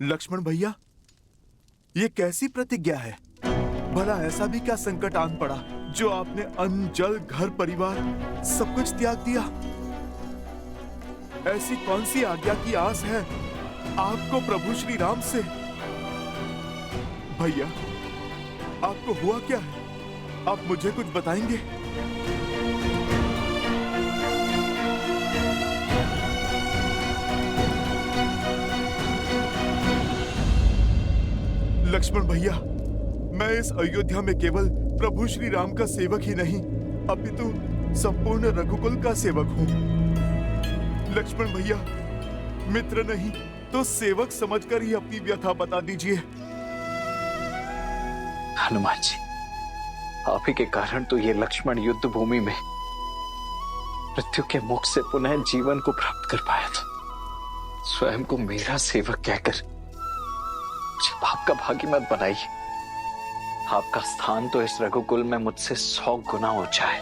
लक्ष्मण भैया, ये कैसी प्रतिज्ञा है? भला ऐसा भी क्या संकट आन पड़ा जो आपने अन्न, जल, घर परिवार सब कुछ त्याग दिया? ऐसी कौन सी आज्ञा की आस है आपको प्रभु श्री राम से? भैया, आपको हुआ क्या है? आप मुझे कुछ बताएंगे? लक्ष्मण भैया, मैं इस अयोध्या में केवल प्रभु श्री राम का सेवक ही नहीं, अपितु संपूर्ण रघुकुल का सेवक हूँ। लक्ष्मण भैया, मित्र नहीं तो सेवक समझकर ही अपनी व्यथा बता दीजिए। हनुमान जी, आप ही के कारण तो ये लक्ष्मण युद्ध भूमि में मृत्यु के मुख से पुनः जीवन को प्राप्त कर पाया था। स्वयं को मेरा सेवक कहकर मुझे पाप का भागी मत बनाइए। आपका स्थान तो इस रघुकुल में मुझसे 100 गुना ऊंचा है।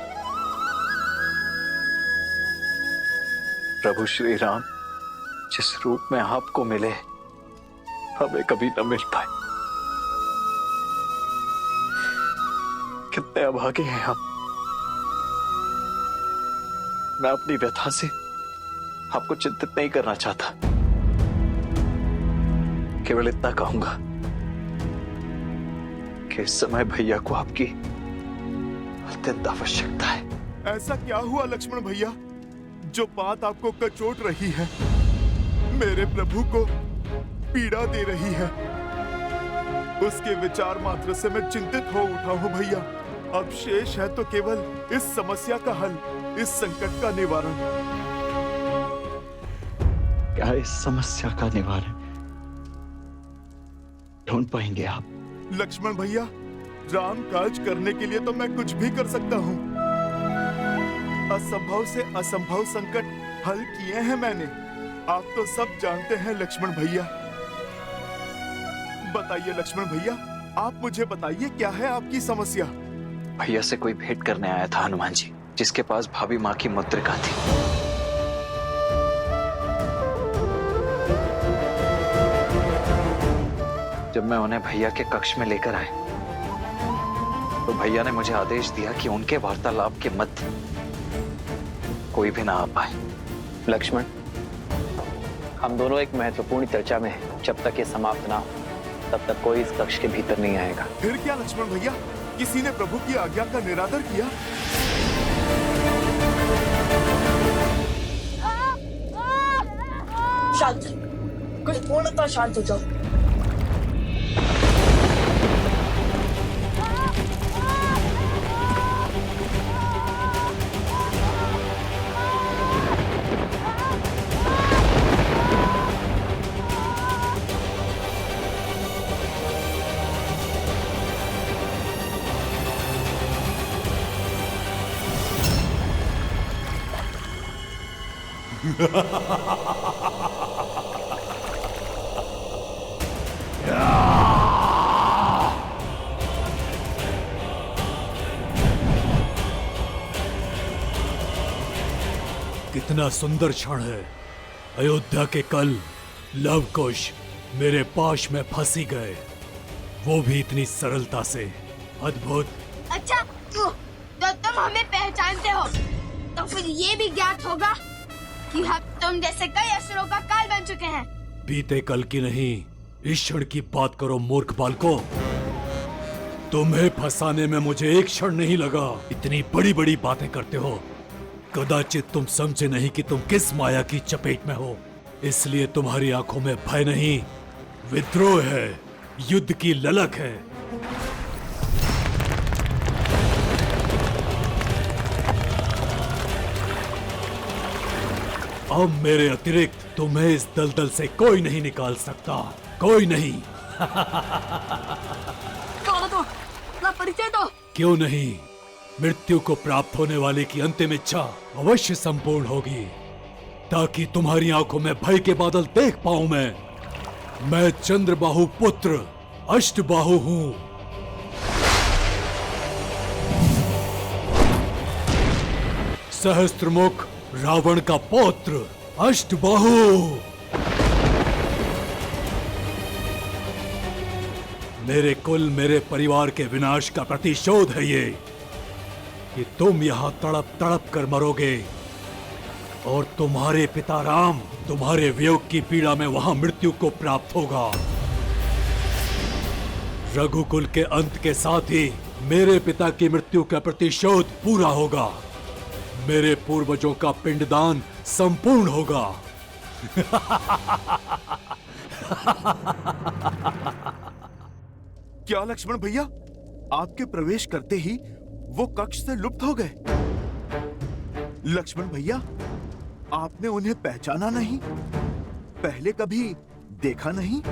प्रभु श्री राम जिस रूप में आपको मिले हमें कभी न मिल पाए। कितने अभागे हैं हम। मैं अपनी व्यथा से आपको चिंतित नहीं करना चाहता, केवल इतना कहूंगा कि इस समय भैया को आपकी अत्यंत आवश्यकता है। ऐसा क्या हुआ लक्ष्मण भैया जो बात आपको कचोट रही है, मेरे प्रभु को पीड़ा दे रही है? उसके विचार मात्र से मैं चिंतित हो उठा हूं भैया। अब शेष है तो केवल इस समस्या का हल, इस संकट का निवारण। क्या इस समस्या का निवारण ढूंढ पाएंगे आप? लक्ष्मण भैया, राम काज करने के लिए तो मैं कुछ भी कर सकता हूँ। असंभव से असंभव संकट हल किए हैं मैंने, आप तो सब जानते हैं लक्ष्मण भैया। बताइए लक्ष्मण भैया, आप मुझे बताइए क्या है आपकी समस्या? भैया से कोई भेंट करने आया था हनुमान जी, जिसके पास भाभी माँ की मुद्रिका थी। जब मैं उन्हें भैया के कक्ष में लेकर आया तो भैया ने मुझे आदेश दिया कि उनके वार्तालाप के मध्य कोई भी ना आ पाए। लक्ष्मण, हम दोनों एक महत्वपूर्ण चर्चा में हैं। जब तक ये समाप्त ना हो तब तक कोई इस कक्ष के भीतर नहीं आएगा। फिर क्या लक्ष्मण भैया, किसी ने प्रभु की आज्ञा का निरादर किया? शांत, कुछ पूर्णतः शांत हो जाओ। कितना सुंदर क्षण है। अयोध्या के कल लव कुश मेरे पाश में फंसी गए, वो भी इतनी सरलता से। अद्भुत। अच्छा, तो तुम हमें पहचानते हो, तो फिर ये भी ज्ञात होगा कि हम तुम जैसे कई असुरों का काल बन चुके हैं। बीते कल की नहीं, इस क्षण की बात करो मूर्ख बालको। तुम्हें फंसाने में मुझे एक क्षण नहीं लगा। इतनी बड़ी बड़ी बातें करते हो, कदाचित तुम समझे नहीं कि तुम किस माया की चपेट में हो। इसलिए तुम्हारी आंखों में भय नहीं, विद्रोह है, युद्ध की ललक है। अब मेरे अतिरिक्त तुम्हें इस दलदल से कोई नहीं निकाल सकता, कोई नहीं। परिचय दो। क्यों नहीं? मृत्यु को प्राप्त होने वाले की अंतिम इच्छा अवश्य संपूर्ण होगी, ताकि तुम्हारी आंखों में भय के बादल देख पाऊं मैं चंद्रबाहु पुत्र अष्टबाहु हूं। सहस्त्रमुख रावण का पौत्र अष्टबाहु। मेरे कुल, मेरे परिवार के विनाश का प्रतिशोध है ये कि तुम यहाँ तड़प तड़प कर मरोगे और तुम्हारे पिता राम तुम्हारे वियोग की पीड़ा में वहां मृत्यु को प्राप्त होगा। रघुकुल के अंत के साथ ही मेरे पिता की मृत्यु का प्रतिशोध पूरा होगा। मेरे पूर्वजों का पिंडदान संपूर्ण होगा। क्या लक्ष्मण भैया, आपके प्रवेश करते ही वो कक्ष से लुप्त हो गए? लक्ष्मण भैया, आपने उन्हें पहचाना नहीं? पहले कभी देखा नहीं?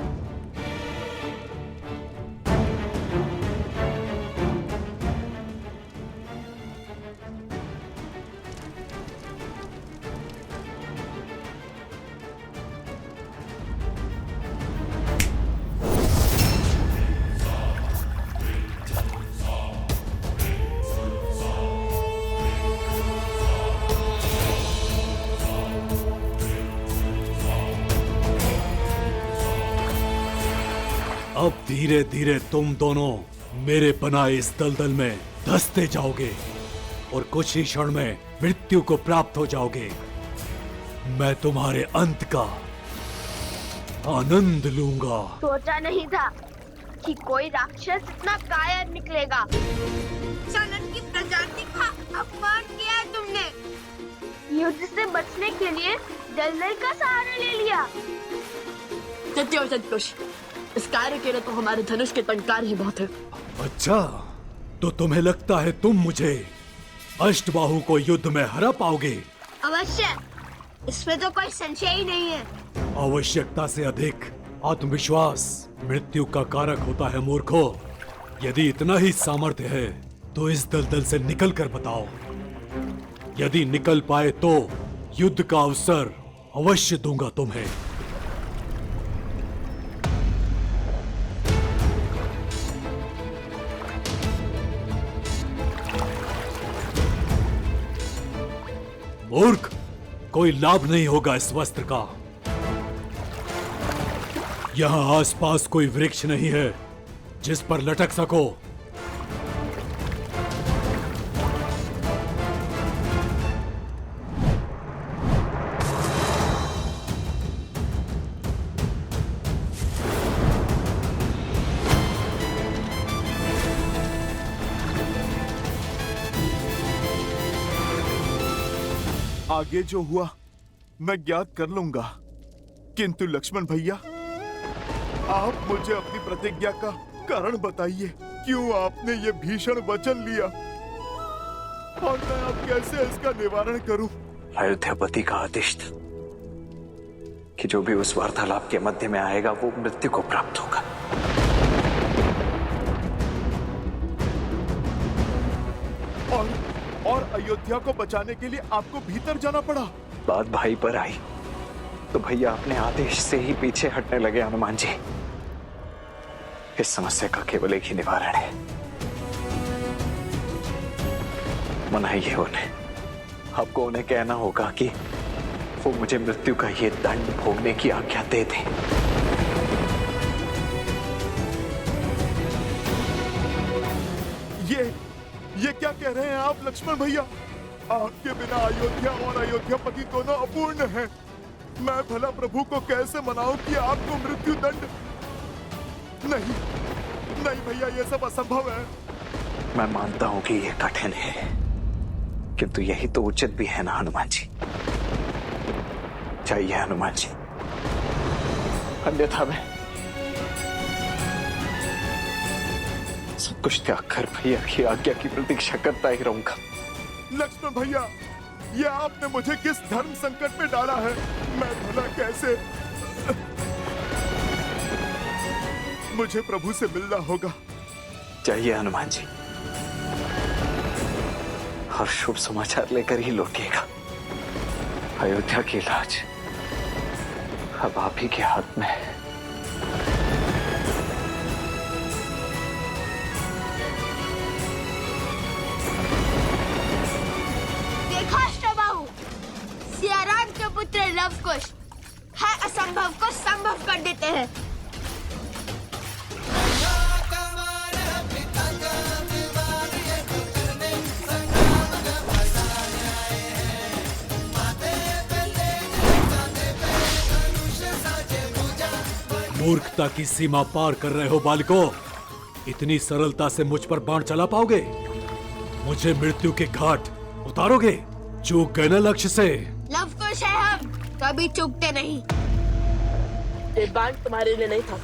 अब धीरे धीरे तुम दोनों मेरे बनाए इस दलदल में धंसते जाओगे और कुछ ही क्षण में मृत्यु को प्राप्त हो जाओगे। मैं तुम्हारे अंत का आनंद लूंगा। सोचा नहीं था कि कोई राक्षस इतना कायर निकलेगा। सनत की प्रजाति का अपमान किया है तुमने। युद्ध से बचने के लिए दलदल का सहारा ले लिया। सत्य और सत्कुश, इस कार्य के लिए तो हमारे धनुष के टंकार ही बहुत है। अच्छा, तो तुम्हें लगता है तुम मुझे अष्टबाहु को युद्ध में हरा पाओगे? अवश्य, इसमें तो कोई संशय ही नहीं है। आवश्यकता से अधिक आत्मविश्वास मृत्यु का कारक होता है मूर्खों। यदि इतना ही सामर्थ्य है तो इस दलदल से निकल कर बताओ। यदि निकल पाए तो युद्ध का अवसर अवश्य दूंगा तुम्हें। मूर्ख, कोई लाभ नहीं होगा इस वस्त्र का। यहाँ आसपास कोई वृक्ष नहीं है जिस पर लटक सको। आगे जो हुआ मैं ज्ञात कर लूंगा, किंतु लक्ष्मण भैया, आप मुझे अपनी प्रतिज्ञा का कारण बताइए। क्यों आपने ये भीषण वचन लिया और मैं अब कैसे इसका निवारण करूं? अयोध्यापति का आदेश था कि जो भी उस वार्तालाप के मध्य में आएगा वो मृत्यु को प्राप्त होगा। और अयोध्या को बचाने के लिए आपको भीतर जाना पड़ा। बात भाई पर आई तो भैया अपने आदेश से ही पीछे हटने लगे। हनुमान जी, इस समस्या का केवल एक ही निवारण है। मनाइए उन्हें। आपको उन्हें कहना होगा कि वो मुझे मृत्यु का ये दंड भोगने की आज्ञा दे दें। ये क्या कह रहे हैं आप लक्ष्मण भैया? आपके बिना अयोध्या और अयोध्यापति दोनों अपूर्ण हैं। मैं भला प्रभु को कैसे मनाऊं कि आपको मृत्यु दंड? नहीं भैया, ये सब असंभव है। मैं मानता हूं कि ये कठिन है, किंतु यही तो उचित भी है ना हनुमान जी। चाहिए हनुमान जी, अन्यथा मैं सब कुछ त्याग कर भैया की आज्ञा की प्रतीक्षा करता ही रहूंगा। लक्ष्मण भैया, ये आपने मुझे किस धर्म संकट में डाला है? मैं भला कैसे? मुझे प्रभु से मिलना होगा। चाहिए हनुमान जी, और शुभ समाचार लेकर ही लौटिएगा। अयोध्या की लाज अब आप ही के हाथ में है। सियाराम के पुत्र लवकुश है असंभव को संभव कर देते हैं। मूर्खता की सीमा पार कर रहे हो बालको। इतनी सरलता से मुझ पर बाण चला पाओगे? मुझे मृत्यु के घाट उतारोगे? चूक गए ना लक्ष्य से। लव कुश है हम, कभी चूकते नहीं। ये बाण तुम्हारे लिए नहीं था।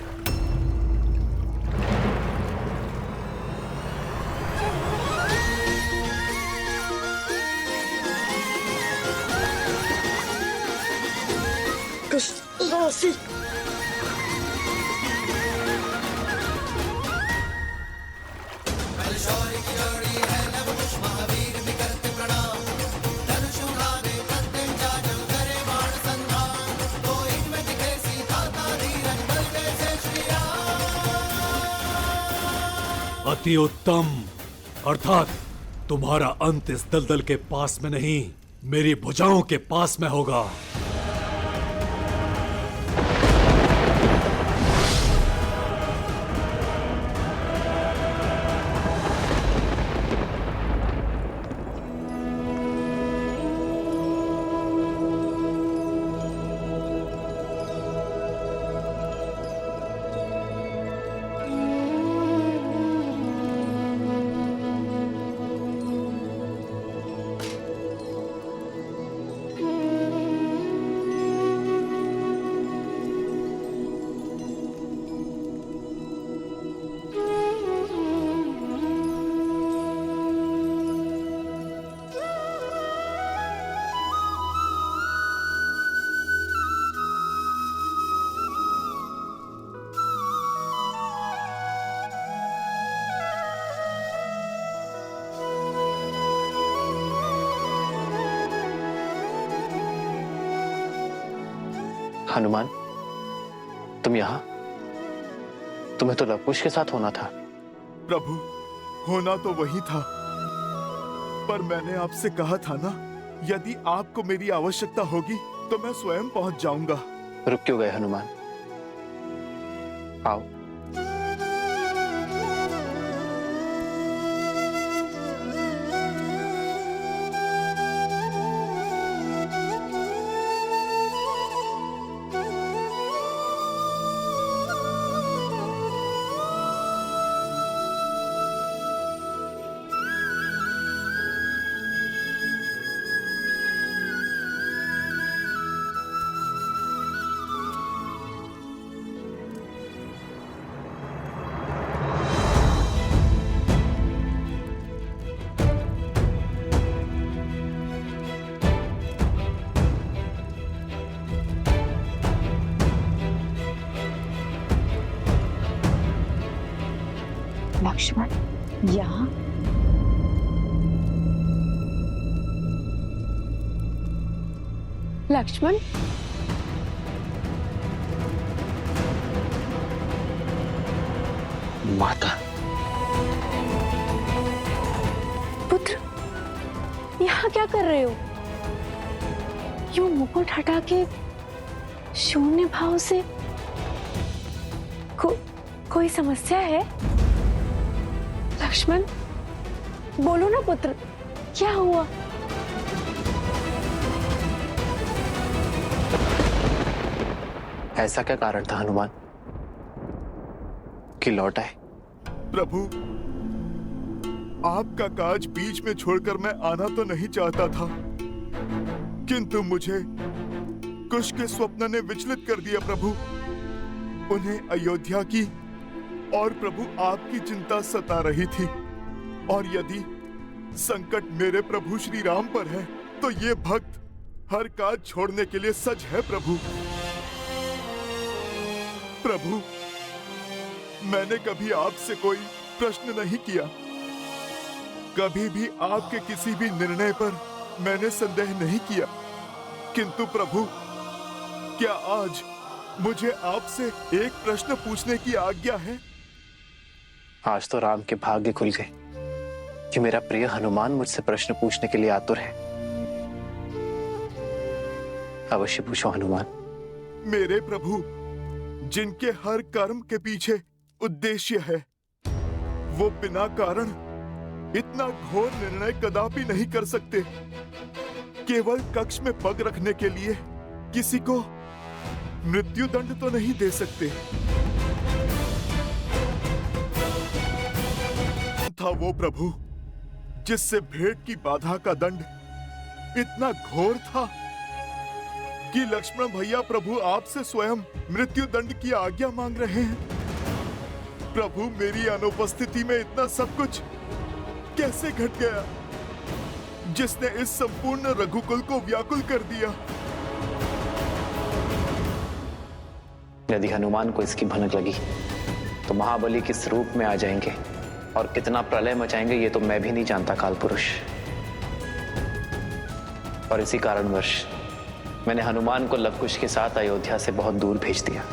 कुश, अति उत्तम। अर्थात तुम्हारा अंत इस दलदल के पास में नहीं, मेरी भुजाओं के पास में होगा। हनुमान, तुम यहाँ? तुम्हें तो लवकुश के साथ होना था। प्रभु, होना तो वही था, पर मैंने आपसे कहा था ना, यदि आपको मेरी आवश्यकता होगी तो मैं स्वयं पहुंच जाऊंगा। रुक क्यों गए हनुमान? आओ। लक्ष्मण, यहाँ? लक्ष्मण, माता। पुत्र, यहाँ क्या कर रहे हो? यूं मुकुट हटा के शून्य भाव से कोई समस्या है? लक्ष्मण, बोलो ना पुत्र, क्या हुआ? ऐसा क्या कारण था हनुमान कि लौट आए? प्रभु, आपका काज बीच में छोड़कर मैं आना तो नहीं चाहता था, किंतु मुझे कुश के स्वप्न ने विचलित कर दिया प्रभु। उन्हें अयोध्या की और प्रभु आपकी चिंता सता रही थी, और यदि संकट मेरे प्रभु श्री राम पर है तो ये भक्त हर काज छोड़ने के लिए सज है प्रभु। प्रभु, मैंने कभी आपसे कोई प्रश्न नहीं किया, कभी भी आपके किसी भी निर्णय पर मैंने संदेह नहीं किया, किंतु प्रभु, क्या आज मुझे आपसे एक प्रश्न पूछने की आज्ञा है? आज तो राम के भाग्य खुल गए कि मेरा प्रिय हनुमान मुझसे प्रश्न पूछने के लिए आतुर है। अवश्य पूछो हनुमान। मेरे प्रभु, जिनके हर कर्म के पीछे उद्देश्य है, वो बिना कारण इतना घोर निर्णय कदापि नहीं कर सकते। केवल कक्ष में पग रखने के लिए किसी को मृत्यु दंड तो नहीं दे सकते। था वो प्रभु जिससे भेंट की बाधा का दंड इतना घोर था कि लक्ष्मण भैया प्रभु आपसे स्वयं मृत्यु दंड की आज्ञा मांग रहे हैं। प्रभु मेरी अनुपस्थिति में इतना सब कुछ कैसे घट गया जिसने इस संपूर्ण रघुकुल को व्याकुल कर दिया। यदि हनुमान को इसकी भनक लगी तो महाबली किस रूप में आ जाएंगे और कितना प्रलय मचाएंगे ये तो मैं भी नहीं जानता काल पुरुष। और इसी कारणवश मैंने हनुमान को लवकुश के साथ अयोध्या से बहुत दूर भेज दिया।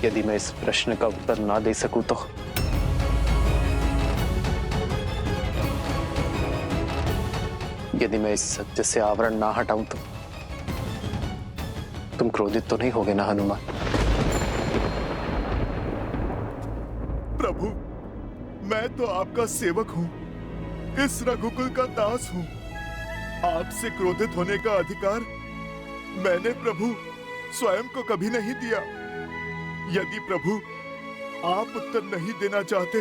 यदि मैं इस प्रश्न का उत्तर ना दे सकूं तो यदि मैं इस सत्य से आवरण ना हटाऊं तो तुम क्रोधित तो नहीं होगे ना हनुमान? प्रभु मैं तो आपका सेवक हूं, इस रघुकुल का दास हूं। आपसे क्रोधित होने का अधिकार मैंने प्रभु स्वयं को कभी नहीं दिया। यदि प्रभु आप उत्तर नहीं देना चाहते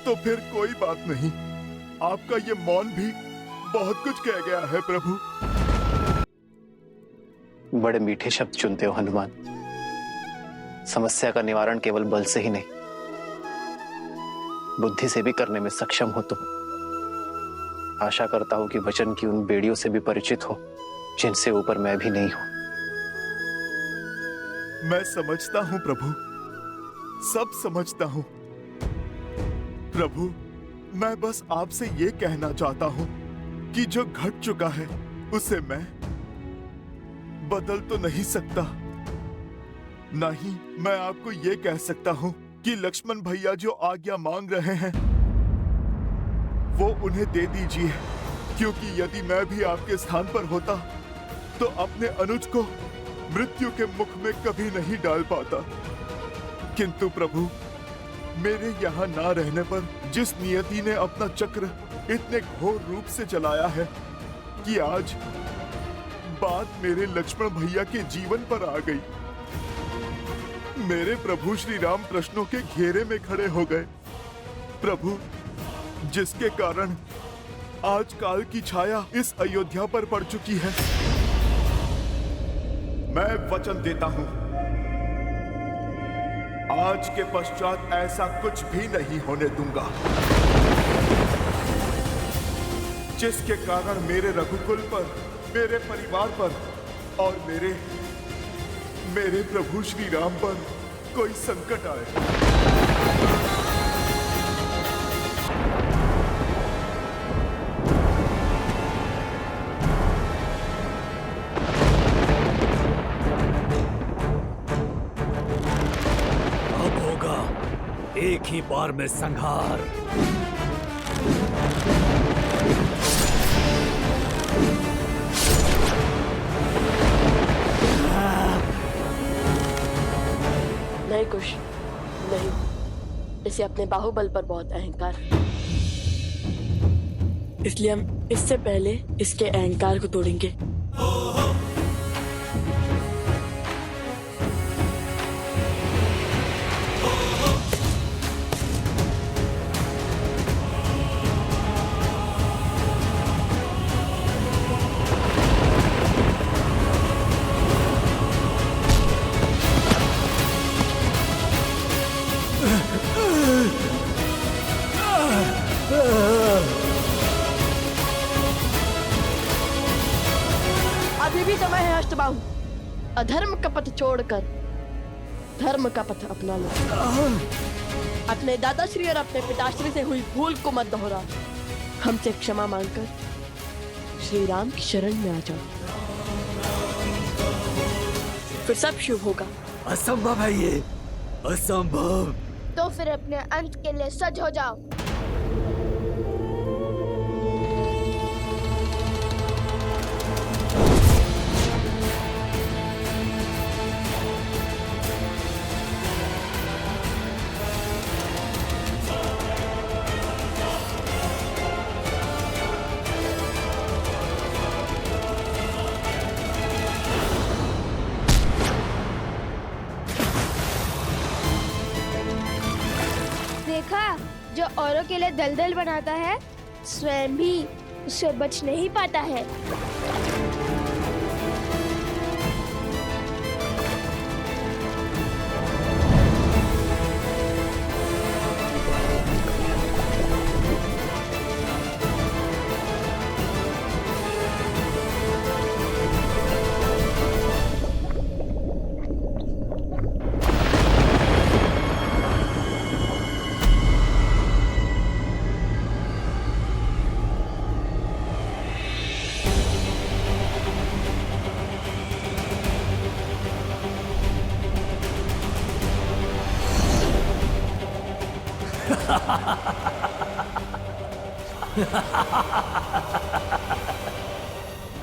तो फिर कोई बात नहीं, आपका ये मौन भी बहुत कुछ कह गया है प्रभु। बड़े मीठे शब्द चुनते हो हनुमान। समस्या का निवारण केवल बल से ही नहीं बुद्धि से भी करने में सक्षम हो तुम। आशा करता हूं कि वचन की उन बेड़ियों से भी परिचित हो जिनसे ऊपर मैं भी नहीं हूं। मैं समझता हूं प्रभु, सब समझता हूं। प्रभु मैं बस आपसे ये कहना चाहता हूं कि जो घट चुका है उसे मैं बदल तो नहीं सकता। नहीं, मैं आपको ये कह सकता हूं कि लक्ष्मण भैया जो आज्ञा मांग रहे हैं वो उन्हें दे दीजिए, क्योंकि यदि मैं भी आपके स्थान पर होता तो अपने अनुज को मृत्यु के मुख में कभी नहीं डाल पाता। किंतु प्रभु मेरे यहाँ ना रहने पर जिस नियति ने अपना चक्र इतने घोर रूप से चलाया है कि आज बात मेरे लक्ष्मण भैया के जीवन पर आ गई। मेरे प्रभु श्री राम प्रश्नों के घेरे में खड़े हो गए प्रभु, जिसके कारण आज काल की छाया इस अयोध्या पर पड़ चुकी है। मैं वचन देता हूं आज के पश्चात ऐसा कुछ भी नहीं होने दूंगा जिसके कारण मेरे रघुकुल पर, मेरे परिवार पर और मेरे प्रभु श्री राम पर कोई संकट आए। एक ही बार में संहार। नहीं कुश, नहीं, इसे अपने बाहुबल पर बहुत अहंकार, इसलिए हम इससे पहले इसके अहंकार को तोड़ेंगे। अभी भी समय है अष्टबाहु, अधर्म का पथ छोड़कर धर्म का पथ अपना लो। अपने दादाश्री और अपने पिताश्री से हुई भूल को मत दोहरा। हमसे क्षमा मांगकर श्री राम की शरण में आ जाओ, फिर सब शुभ होगा। असंभव है ये, असंभव। तो फिर अपने अंत के लिए सज हो जाओ। औरों के लिए दलदल बनाता है, स्वयं भी उससे बच नहीं पाता है।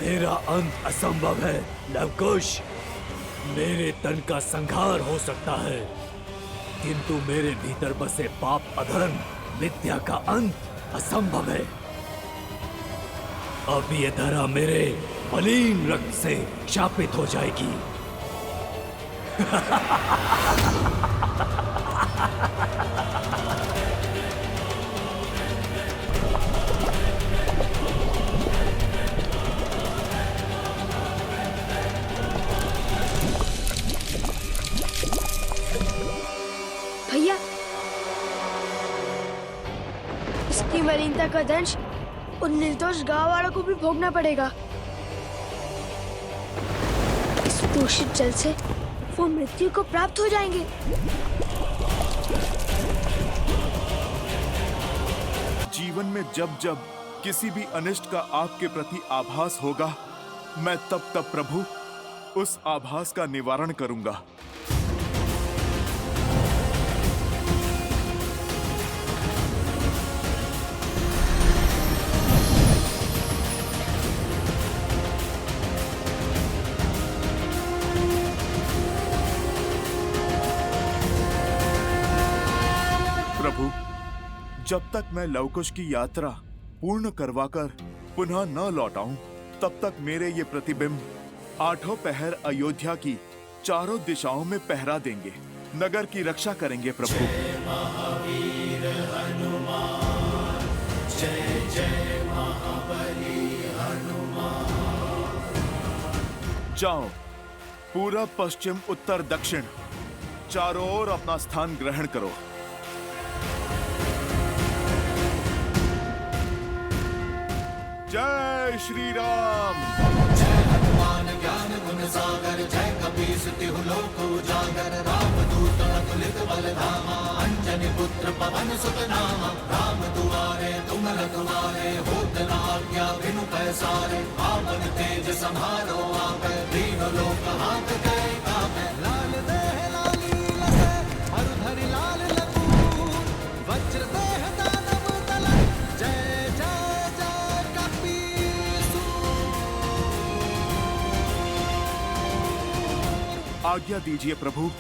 मेरा अंत असंभव है लवकुश। मेरे तन का संहार हो सकता है, किंतु मेरे भीतर बसे पाप अधर्म विद्या का अंत असंभव है। अब ये धरा मेरे मलिन रक्त से शापित हो जाएगी। भैया, इसकी मलिनता का दंश उन निर्दोष गांव वालों को भी भोगना पड़ेगा। इस दूषित जल से वो मृत्यु को प्राप्त हो जाएंगे। जीवन में जब जब किसी भी अनिष्ट का आपके प्रति आभास होगा, मैं तब तब प्रभु उस आभास का निवारण करूंगा। प्रभु, जब तक मैं लवकुश की यात्रा पूर्ण करवाकर पुनः न लौटाऊं, तब तक मेरे ये प्रतिबिंब आठों पहर अयोध्या की चारों दिशाओं में पहरा देंगे, नगर की रक्षा करेंगे। प्रभु, जय महावीर हनुमान, जय जय महाबली हनुमान। जाओ, पूरब पश्चिम उत्तर दक्षिण चारों ओर अपना स्थान ग्रहण करो। जय श्री राम। जय हनुमान ज्ञान गुण सागर, जय कपीस तिहु लोक उजागर। रामदूत अतुलित बल धामा, अंजनी पुत्र पवन सुत नामा। राम दुआरे तुम रखवारे, होत न आज्ञा बिनु पैसारे। आपन तेज समारो आगे, दीन लोक हाथ गए काबे। लाल देह लाली लसे, मरुधरि लाल लकूर। वज्र देह दानव तलन, जय जय जय कपीसु। आज्ञा दीजिए प्रभु,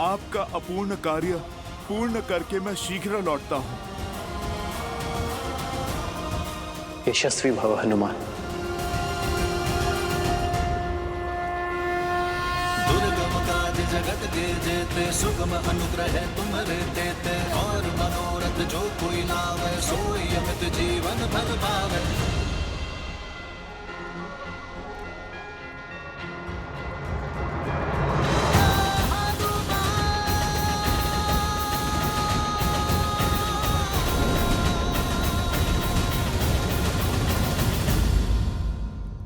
आपका अपूर्ण कार्य पूर्ण करके मैं शीघ्र लौटता हूँ। यशस्वी भव हनुमान। दुर्गम काज जगत के जेते, सुगम अनुग्रह तुम्हारे देते। और मनोरथ जो कोई लावे, सोई अमित जीवन फल पावे।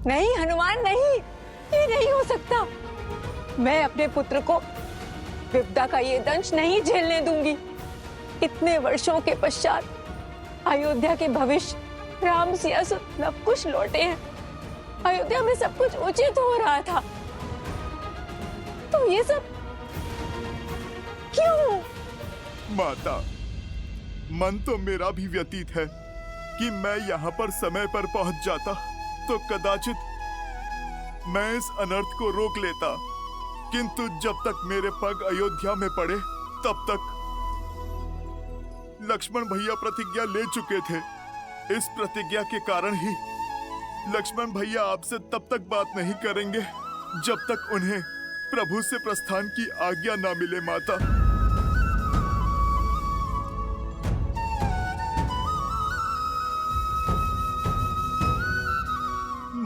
नहीं हनुमान, नहीं, ये नहीं हो सकता। मैं अपने पुत्र को विपदा का ये दंश नहीं झेलने दूंगी। इतने वर्षों के पश्चात अयोध्या के भविष्य राम सिया सब कुछ लौटे हैं। अयोध्या में सब कुछ उचित हो रहा था, तो ये सब क्यों? माता, मन तो मेरा भी व्यतीत है कि मैं यहाँ पर समय पर पहुंच जाता तो कदाचित मैं इस अनर्थ को रोक लेता, किंतु जब तक मेरे पग अयोध्या में पड़े तब तक लक्ष्मण भैया प्रतिज्ञा ले चुके थे। इस प्रतिज्ञा के कारण ही लक्ष्मण भैया आपसे तब तक बात नहीं करेंगे जब तक उन्हें प्रभु से प्रस्थान की आज्ञा ना मिले। माता,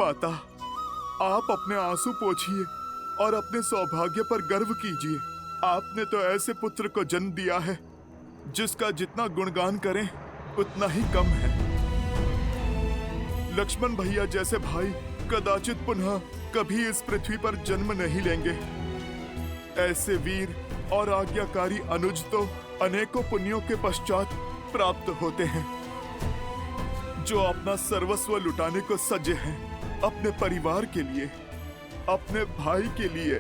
माता, आप अपने आंसू पोंछिए और अपने सौभाग्य पर गर्व कीजिए। आपने तो ऐसे पुत्र को जन्म दिया है जिसका जितना गुणगान करें उतना ही कम है। लक्ष्मण भैया जैसे भाई कदाचित पुनः कभी इस पृथ्वी पर जन्म नहीं लेंगे। ऐसे वीर और आज्ञाकारी अनुज तो अनेकों पुण्यों के पश्चात प्राप्त होते हैं, जो अपना सर्वस्व लुटाने को सज्ज हैं, अपने परिवार के लिए, अपने भाई के लिए।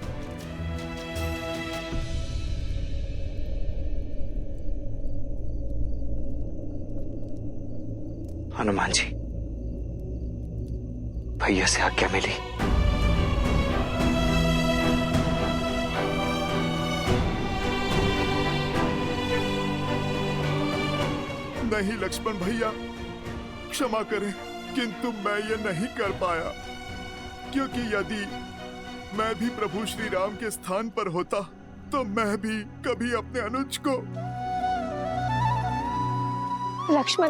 हनुमान जी, भैया से आज्ञा मिली। नहीं लक्ष्मण भैया, क्षमा करें, किंतु मैं ये नहीं कर पाया, क्योंकि यदि मैं भी प्रभु श्री राम के स्थान पर होता तो मैं भी कभी अपने अनुज को। लक्ष्मण,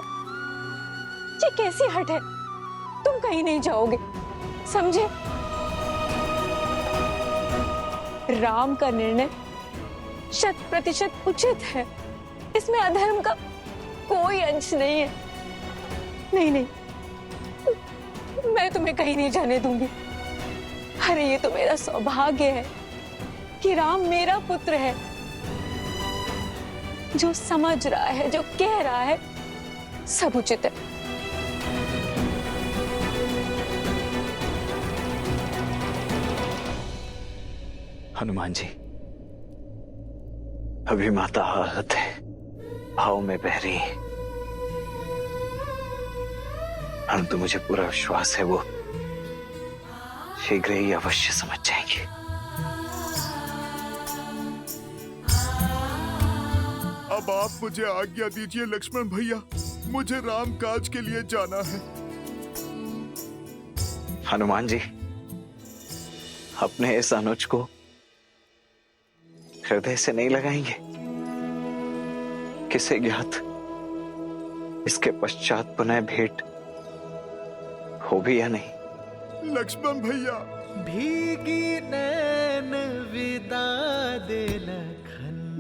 ये कैसी हट है? तुम कहीं नहीं जाओगे, समझे? राम का निर्णय 100% उचित है, इसमें अधर्म का कोई अंश नहीं है। नहीं नहीं, मैं तुम्हें कहीं नहीं जाने दूंगी। अरे ये तो मेरा सौभाग्य है कि राम मेरा पुत्र है, जो समझ रहा है, जो कह रहा है, सब उचित है। हनुमान जी, अभी माता आहत है, भाव में बह रही है, परंतु मुझे पूरा विश्वास है वो शीघ्र ही अवश्य समझ जाएंगे। अब आप मुझे आज्ञा दीजिए लक्ष्मण भैया, मुझे राम काज के लिए जाना है। हनुमान जी, अपने इस अनुज को हृदय से नहीं लगाएंगे? किसे ज्ञात इसके पश्चात पुनः भेंट हो भी या नहीं। लक्ष्मण भैया, भीगी नैन विदा दे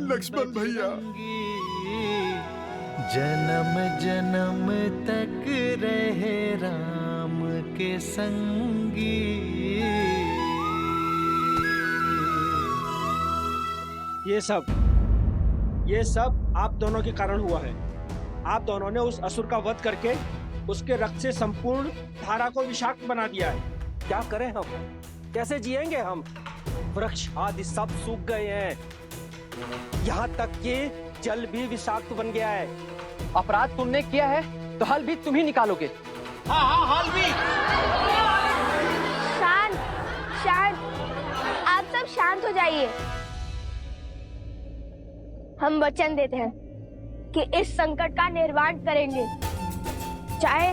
लक्ष्मण भैया, जन्म जन्म तक रहे राम के संगी। ये सब आप दोनों के कारण हुआ है। आप दोनों ने उस असुर का वध करके उसके रक्त से संपूर्ण धारा को विषाक्त बना दिया है। क्या करें हम? कैसे जिएंगे हम? वृक्ष आदि सब सूख गए हैं, यहाँ तक कि जल भी विषाक्त बन गया है। अपराध तुमने किया है तो हल भी तुम ही निकालोगे। हाँ, हल भी। शांत शांत, आप सब शांत हो जाइए। हम वचन देते हैं कि इस संकट का निर्वाण करेंगे, चाहे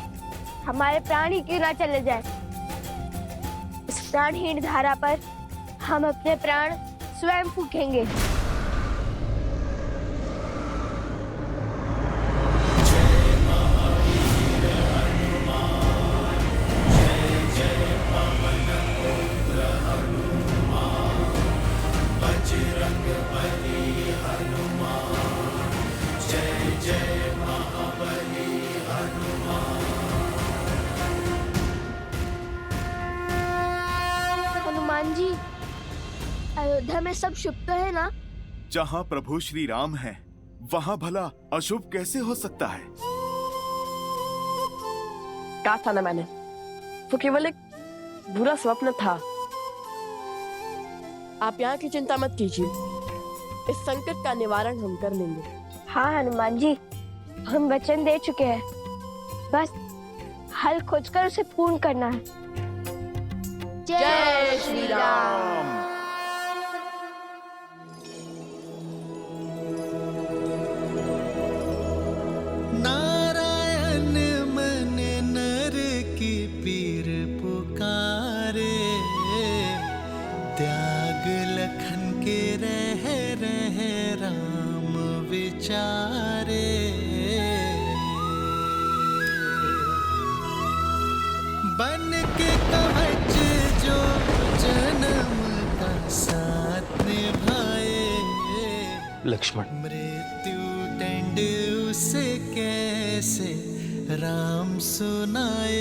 हमारे प्राण ही क्यों ना चले जाए। इस प्राणहीन धारा पर हम अपने प्राण स्वयं फूकेंगे। हनुमान जी, अयोध्या में सब शुभ तो है ना? जहाँ प्रभु श्री राम है वहाँ भला अशुभ कैसे हो सकता है? कहा था ना मैंने, वो केवल एक बुरा स्वप्न था। आप यहाँ की चिंता मत कीजिए, इस संकट का निवारण हम कर लेंगे। हाँ हनुमान जी, हम वचन दे चुके हैं, बस हल खोजकर उसे पूर्ण करना है। जय श्री राम। नारायण मन नर की पीर पुकारे, त्याग लखन के रह राम विचारे। बन के कहा लक्ष्मण। मृत्यु दंड उसे कैसे राम सुनाए।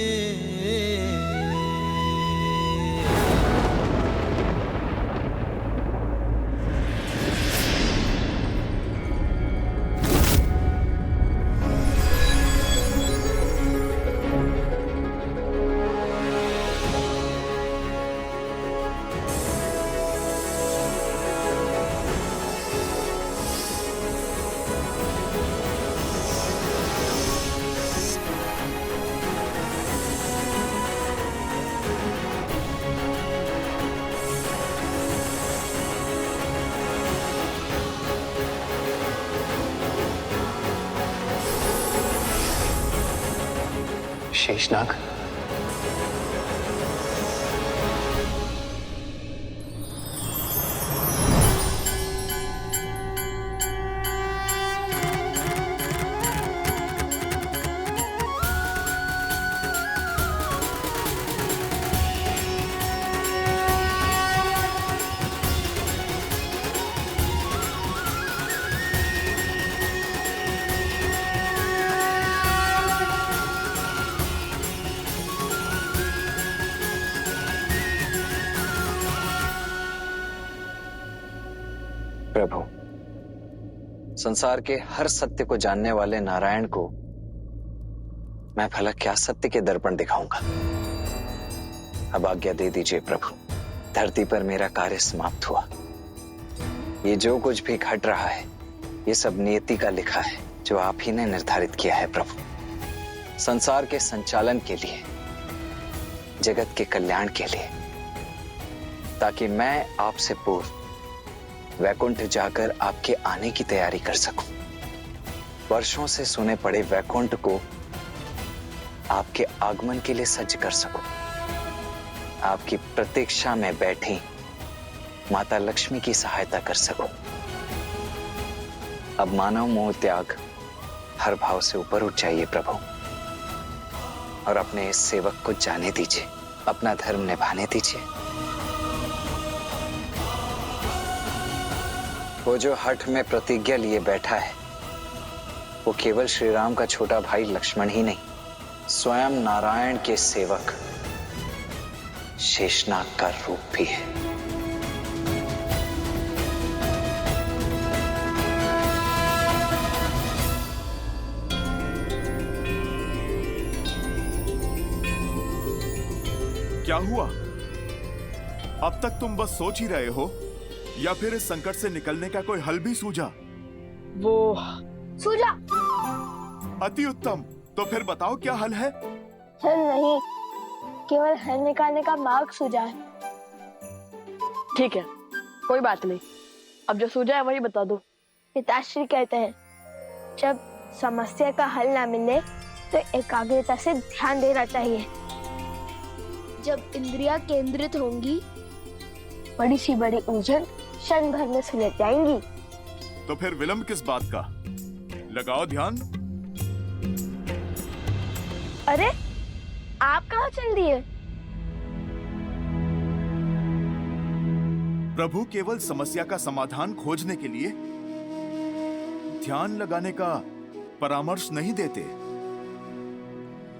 शेषनाग, प्रभु, संसार के हर सत्य को जानने वाले नारायण को मैं भला क्या सत्य के दर्पण दिखाऊंगा। अब आज्ञा दे दीजिए प्रभु। धरती पर मेरा कार्य समाप्त हुआ। ये जो कुछ भी घट रहा है ये सब नियति का लिखा है, जो आप ही ने निर्धारित किया है प्रभु। संसार के संचालन के लिए, जगत के कल्याण के लिए, ताकि मैं आपसे पूर्व वैकुंठ जाकर आपके आने की तैयारी कर सकूं। वर्षों से सुने पड़े वैकुंठ को आपके आगमन के लिए सज्ज कर सकूं। आपकी प्रतीक्षा में बैठी माता लक्ष्मी की सहायता कर सकूं। अब मानव मोह त्याग हर भाव से ऊपर उठ जाइए प्रभु, और अपने इस सेवक को जाने दीजिए, अपना धर्म निभाने दीजिए। वो जो हठ में प्रतिज्ञा लिए बैठा है वो केवल श्री राम का छोटा भाई लक्ष्मण ही नहीं, स्वयं नारायण के सेवक शेषनाग का रूप भी है। क्या हुआ? अब तक तुम बस सोच ही रहे हो या फिर इस संकट से निकलने का कोई हल भी सूझा? वो सूझा। अति उत्तम। तो फिर बताओ क्या हल है? हल नहीं, केवल हल निकालने का मार्ग सूझा है। ठीक है, कोई बात नहीं। अब जो सूझा है वही बता दो। पिताश्री कहते हैं जब समस्या का हल ना मिले तो एकाग्रता से ध्यान देना चाहिए। जब इंद्रियां केंद्रित होंगी बड़ी सी बड़ी उलझन क्षण भर में सुलझ जाएंगी। तो फिर विलंब किस बात का? लगाओ ध्यान। अरे आप कहाँ चल दिए? प्रभु केवल समस्या का समाधान खोजने के लिए ध्यान लगाने का परामर्श नहीं देते,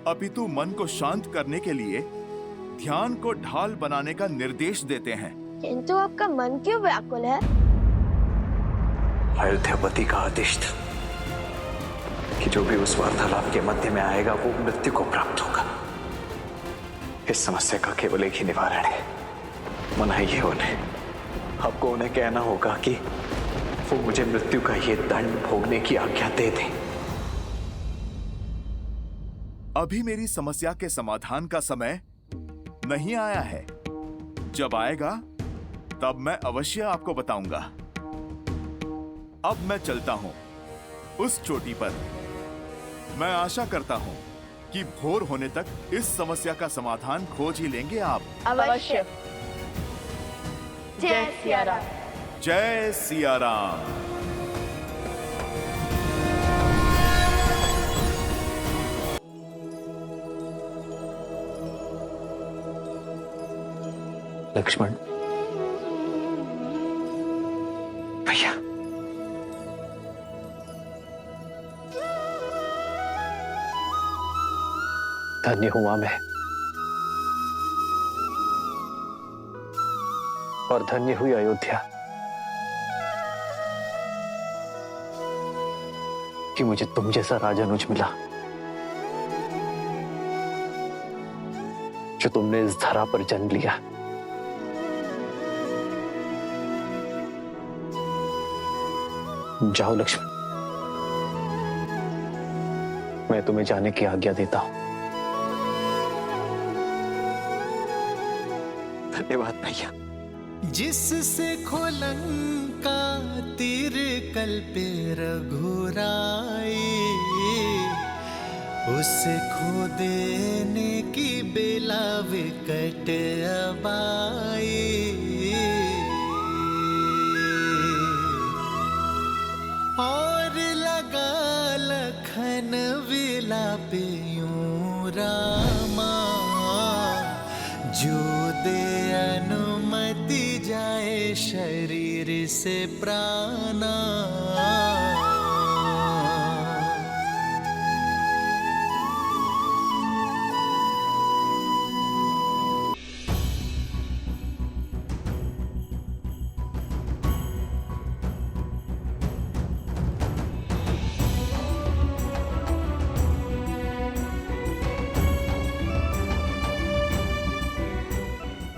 अपितु मन को शांत करने के लिए ध्यान को ढाल बनाने का निर्देश देते हैं। किंतु आपका मन क्यों व्याकुल है? अयोध्यापति का आदेश था कि जो भी उस वार्तालाप के मध्य में आएगा वो मृत्यु को प्राप्त होगा। इस समस्या का केवल एक ही निवारण है, मनाइए उन्हें। आपको उन्हें कहना होगा कि वो मुझे मृत्यु का ये दंड भोगने की आज्ञा दे दें। अभी मेरी समस्या के समाधान का समय नहीं आया है। जब आएगा तब मैं अवश्य आपको बताऊंगा। अब मैं चलता हूं उस चोटी पर। मैं आशा करता हूं कि भोर होने तक इस समस्या का समाधान खोज ही लेंगे आप। अवश्य। जय सिया राम। जय सिया राम। लक्ष्मण, भैया धन्य हुआ मैं, और धन्य हुई अयोध्या कि मुझे तुम जैसा राजानुज मिला, जो तुमने इस धरा पर जन्म लिया। जाओ लक्ष्मण, मैं तुम्हें जाने की आज्ञा देता हूं। धन्यवाद भैया। जिससे खोलंका तीर कल्पे रघुराई, उससे खो देने की बेला विकट अबाई। और लगा लखन विलापे यूं रामा, जो दे अनुमति जाए शरीर से प्राणा।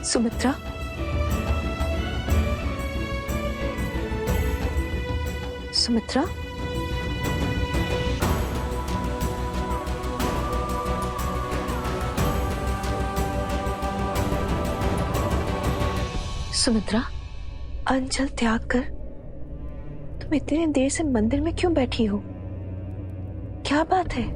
सुमित्रा, सुमित्रा, सुमित्रा, अंजल त्याग कर तुम इतनी देर से मंदिर में क्यों बैठी हो? क्या बात है?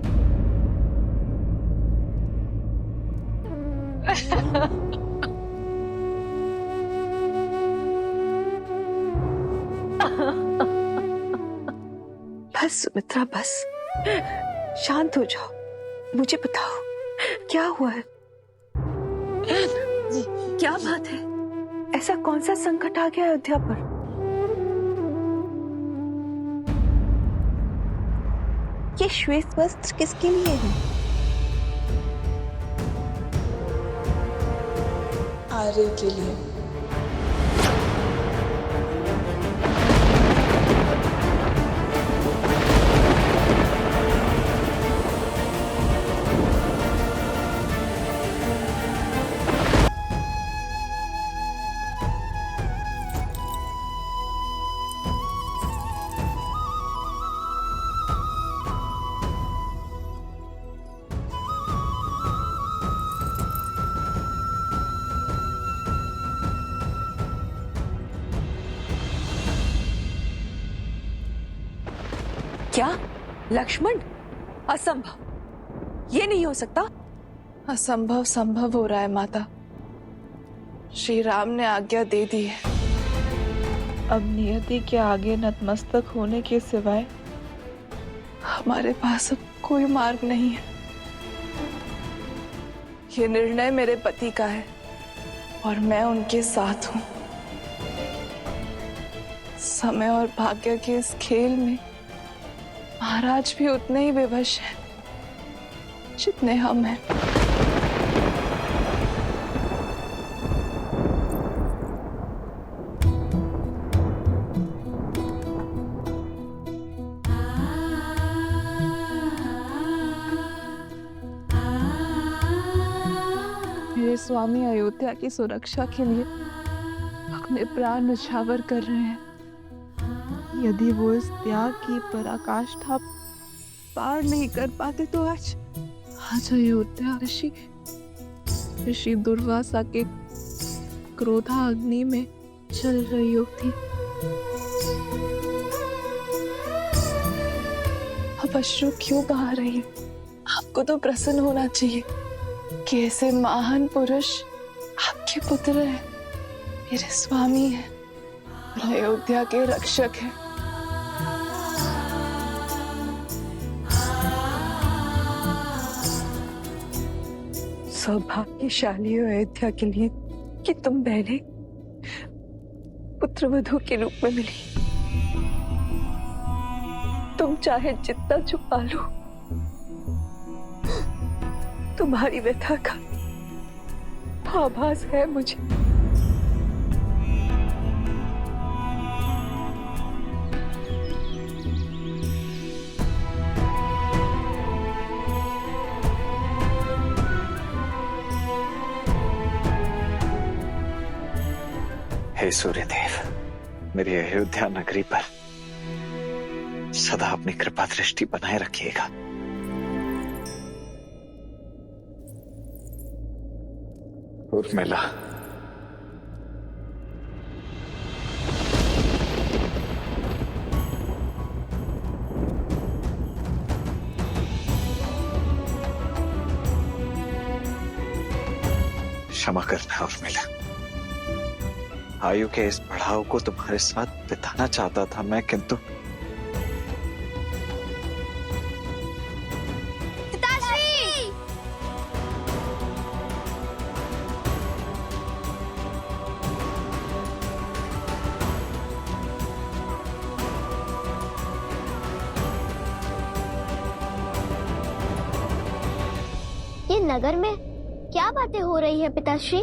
बस सुमित्रा, बस शांत हो जाओ। मुझे बताओ क्या हुआ है? क्या बात है? ऐसा कौन सा संकट आ गया अयोध्या पर? ये श्वेत वस्त्र किसके लिए है? आर्य के लिए। क्या लक्ष्मण? असंभव, ये नहीं हो सकता। असंभव संभव हो रहा है माता। श्री राम ने आज्ञा दे दी है। अब नियति के आगे नतमस्तक होने के सिवाय हमारे पास अब कोई मार्ग नहीं है। ये निर्णय मेरे पति का है और मैं उनके साथ हूं। समय और भाग्य के इस खेल में महाराज भी उतने ही विवश हैं जितने हम हैं। मेरे स्वामी अयोध्या की सुरक्षा के लिए अपने प्राण न्यौछावर कर रहे हैं। यदि वो इस त्याग की पराकाष्ठा पार नहीं कर पाते तो आज अयोध्या ऋषि दुर्वासा के क्रोधा अग्नि में जल रही होती। अब अश्रु क्यों बहा रही है? आपको तो प्रसन्न होना चाहिए कि ऐसे महान पुरुष आपके पुत्र हैं, मेरे स्वामी हैं, अयोध्या के रक्षक हैं। सौभाग्यशाली हो अयोध्या के लिए कि तुम बहने पुत्रवधू के रूप में मिली। तुम चाहे जितना छुपा लो तुम्हारी व्यथा का आभास है मुझे। हे सूर्यदेव, मेरी अयोध्या नगरी पर सदा अपनी कृपा दृष्टि बनाए रखिएगा। उर्मिला, क्षमा करना उर्मिला, आयु के इस पड़ाव को तुम्हारे साथ बिताना चाहता था मैं, किंतु पिताश्री! ये नगर में क्या बातें हो रही है पिताश्री?